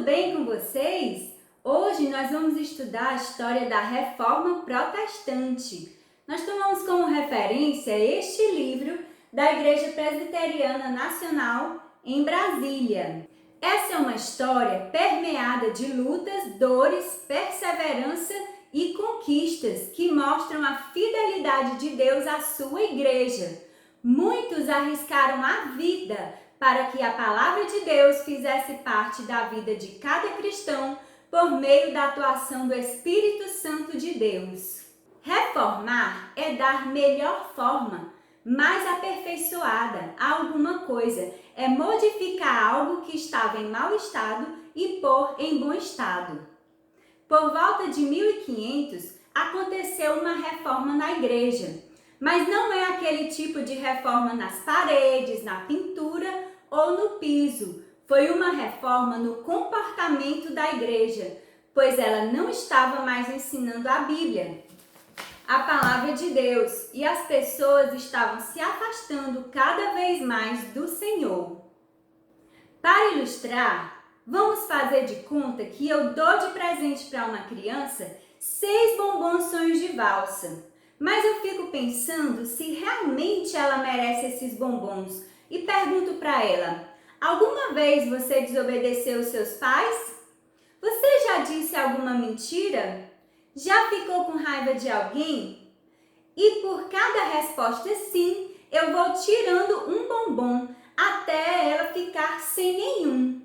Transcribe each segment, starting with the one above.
bem com vocês? Hoje nós vamos estudar a história da Reforma Protestante. Nós tomamos como referência este livro da Igreja Presbiteriana Nacional em Brasília. Essa é uma história permeada de lutas, dores, perseverança e conquistas que mostram a fidelidade de Deus à sua igreja. Muitos arriscaram a vida para que a palavra de Deus fizesse parte da vida de cada cristão por meio da atuação do Espírito Santo de Deus. Reformar é dar melhor forma, mais aperfeiçoada a alguma coisa, é modificar algo que estava em mau estado e pôr em bom estado. Por volta de 1500, aconteceu uma reforma na igreja, mas não é aquele tipo de reforma nas paredes, na pintura ou no piso. Foi uma reforma no comportamento da igreja, pois ela não estava mais ensinando a Bíblia, a palavra de Deus, e as pessoas estavam se afastando cada vez mais do Senhor. Para ilustrar, vamos fazer de conta que eu dou de presente para uma criança 6 bombons sonhos de valsa. Mas eu fico pensando se realmente ela merece esses bombons e pergunto para ela: alguma vez você desobedeceu os seus pais? Você já disse alguma mentira? Já ficou com raiva de alguém? E por cada resposta sim, eu vou tirando um bombom até ela ficar sem nenhum.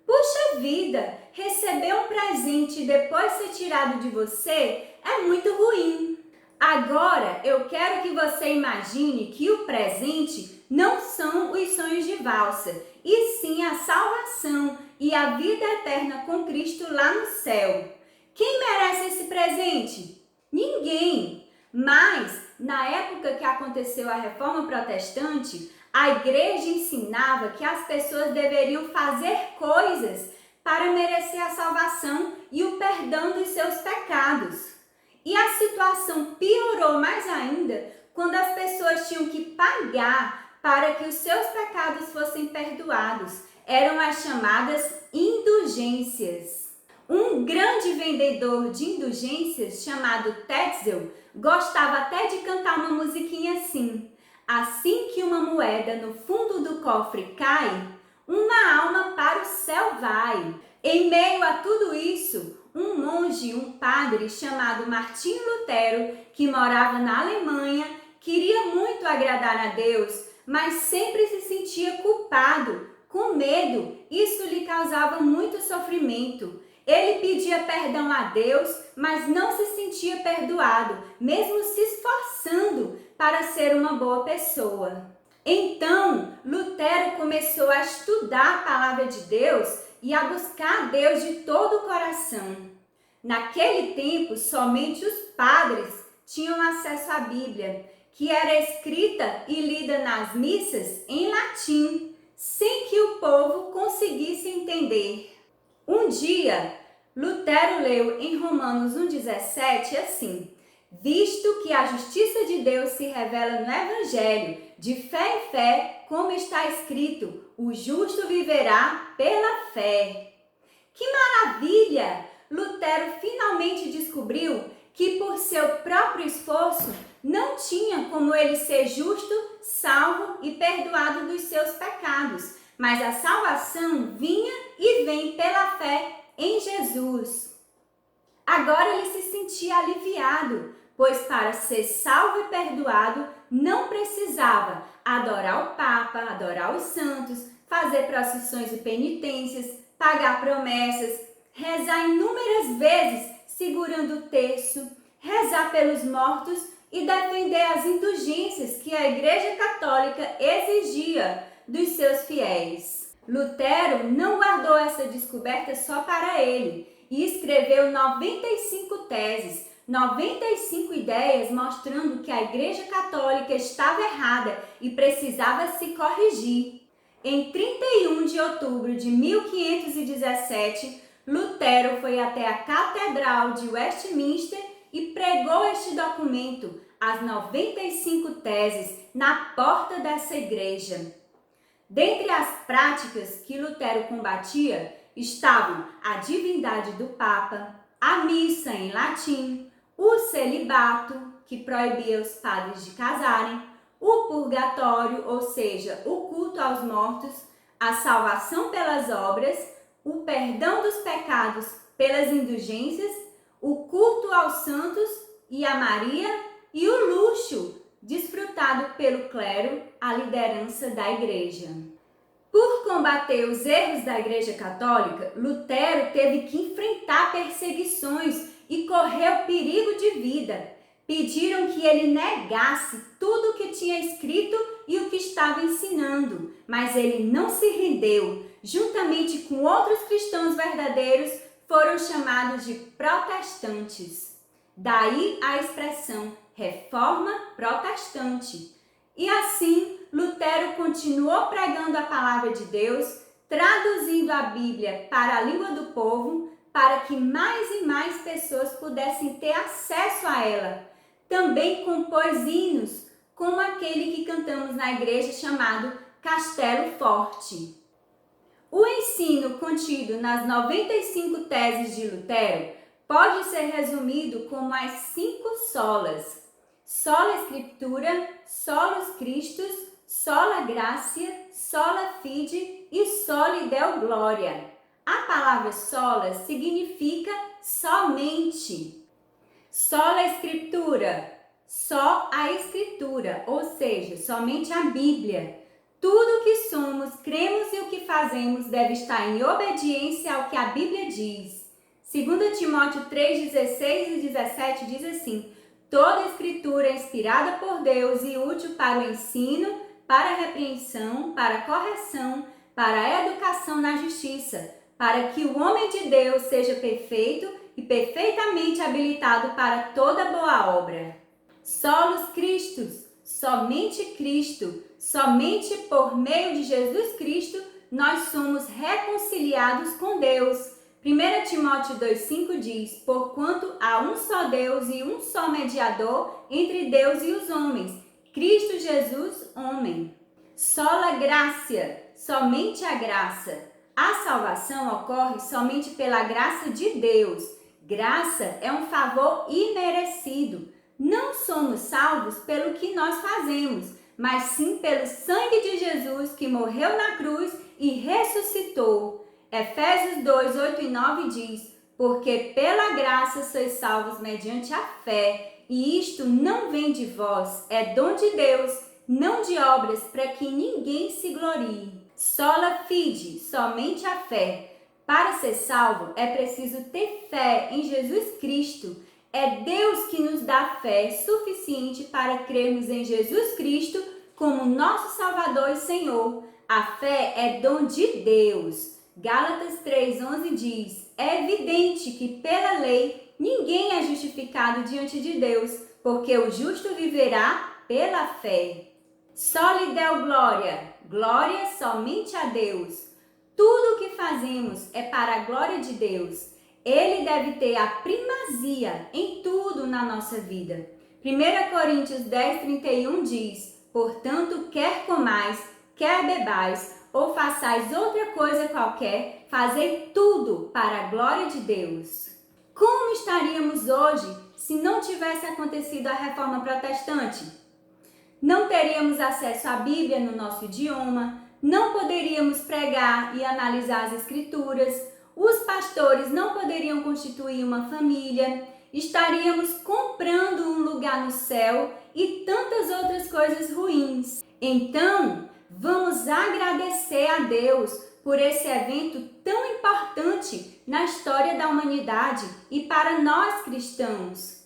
Puxa vida, receber um presente e depois ser tirado de você é muito ruim. Agora eu quero que você imagine que o presente não são os sonhos de valsa, e sim a salvação e a vida eterna com Cristo lá no céu. Quem merece esse presente? Ninguém. Mas, na época que aconteceu a Reforma Protestante, a igreja ensinava que as pessoas deveriam fazer coisas para merecer a salvação e o perdão dos seus pecados. E a situação piorou mais ainda quando as pessoas tinham que pagar para que os seus pecados fossem perdoados. Eram as chamadas indulgências. Um grande vendedor de indulgências chamado Tetzel gostava até de cantar uma musiquinha assim: assim que uma moeda no fundo do cofre cai, uma alma para o céu vai. Em meio a tudo isso, um monge, um padre chamado Martinho Lutero, que morava na Alemanha, queria muito agradar a Deus, mas sempre se sentia culpado, com medo. Isso lhe causava muito sofrimento. Ele pedia perdão a Deus, mas não se sentia perdoado, mesmo se esforçando para ser uma boa pessoa. Então, Lutero começou a estudar a palavra de Deus e a buscar Deus de todo o coração. Naquele tempo, somente os padres tinham acesso à Bíblia, que era escrita e lida nas missas em latim, sem que o povo conseguisse entender. Um dia, Lutero leu em Romanos 1,17 assim: visto que a justiça de Deus se revela no Evangelho, de fé em fé, como está escrito, o justo viverá pela fé. Que maravilha! Lutero finalmente descobriu que por seu próprio esforço não tinha como ele ser justo, salvo e perdoado dos seus pecados, mas a salvação vinha e vem pela fé em Jesus. Agora ele se sentia aliviado, pois para ser salvo e perdoado não precisava adorar o Papa, adorar os santos, fazer procissões e penitências, pagar promessas, rezar inúmeras vezes segurando o terço, rezar pelos mortos e defender as indulgências que a Igreja Católica exigia dos seus fiéis. Lutero não guardou essa descoberta só para ele e escreveu 95 teses, 95 ideias mostrando que a Igreja Católica estava errada e precisava se corrigir. Em 31 de outubro de 1517, Lutero foi até a Catedral de Westminster e pregou este documento, as 95 teses, na porta dessa igreja. Dentre as práticas que Lutero combatia estavam a divindade do Papa, a missa em latim, o celibato, que proibia os padres de casarem, o purgatório, ou seja, o culto aos mortos, a salvação pelas obras, o perdão dos pecados pelas indulgências, o culto aos santos e a Maria e o luxo desfrutado pelo clero, a liderança da igreja. Por combater os erros da Igreja Católica, Lutero teve que enfrentar perseguições e correu perigo de vida. Pediram que ele negasse tudo o que tinha escrito e o que estava ensinando, mas ele não se rendeu. Juntamente com outros cristãos verdadeiros, foram chamados de protestantes. Daí a expressão Reforma Protestante. E assim, Lutero continuou pregando a palavra de Deus, traduzindo a Bíblia para a língua do povo, para que mais e mais pessoas pudessem ter acesso a ela. Também compôs hinos, como aquele que cantamos na igreja chamado Castelo Forte. O ensino contido nas 95 teses de Lutero pode ser resumido como as 5 solas: sola Scriptura, solus Christus, sola Gratia, sola Fide e soli Deo Gloria. A palavra sola significa somente. Sola Escritura, só a Escritura, ou seja, somente a Bíblia. Tudo o que somos, cremos e o que fazemos deve estar em obediência ao que a Bíblia diz. 2 Timóteo 3:16 e 17 diz assim: toda Escritura é inspirada por Deus e útil para o ensino, para a repreensão, para a correção, para a educação na justiça, para que o homem de Deus seja perfeito e perfeitamente habilitado para toda boa obra. Solus Christus, somente Cristo, somente por meio de Jesus Cristo, nós somos reconciliados com Deus. 1 Timóteo 2,5 diz: porquanto há um só Deus e um só mediador entre Deus e os homens, Cristo Jesus, homem. Sola Gratia, somente a graça. A salvação ocorre somente pela graça de Deus. Graça é um favor imerecido. Não somos salvos pelo que nós fazemos, mas sim pelo sangue de Jesus que morreu na cruz e ressuscitou. Efésios 2, 8 e 9 diz: porque pela graça sois salvos mediante a fé, e isto não vem de vós, é dom de Deus, não de obras, para que ninguém se glorie. Sola Fide, somente a fé. Para ser salvo é preciso ter fé em Jesus Cristo. É Deus que nos dá fé suficiente para crermos em Jesus Cristo como nosso Salvador e Senhor. A fé é dom de Deus. Gálatas 3,11 diz: é evidente que pela lei ninguém é justificado diante de Deus, porque o justo viverá pela fé. Soli Deo Gloria, glória somente a Deus. Tudo o que fazemos é para a glória de Deus. Ele deve ter a primazia em tudo na nossa vida. 1 Coríntios 10:31 diz: portanto, quer comais, quer bebais, ou façais outra coisa qualquer, fazei tudo para a glória de Deus. Como estaríamos hoje se não tivesse acontecido a Reforma Protestante? Não teríamos acesso à Bíblia no nosso idioma, não poderíamos pregar e analisar as Escrituras, os pastores não poderiam constituir uma família, estaríamos comprando um lugar no céu e tantas outras coisas ruins. Então, vamos agradecer a Deus por esse evento tão importante na história da humanidade e para nós cristãos.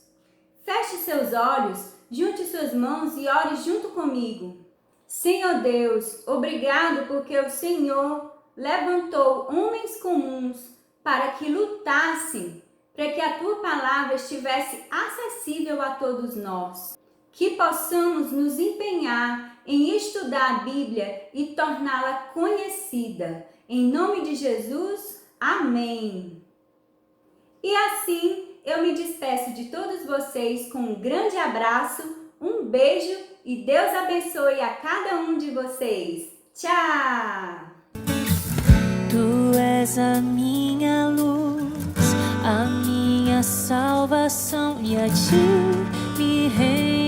Feche seus olhos, junte suas mãos e ore junto comigo. Senhor Deus, obrigado porque o Senhor levantou homens comuns para que lutassem, para que a Tua palavra estivesse acessível a todos nós. Que possamos nos empenhar em estudar a Bíblia e torná-la conhecida. Em nome de Jesus, amém. E assim eu me despeço de todos vocês com um grande abraço, um beijo e Deus abençoe a cada um de vocês. Tchau! és a minha luz, a minha salvação, e a ti me rendo.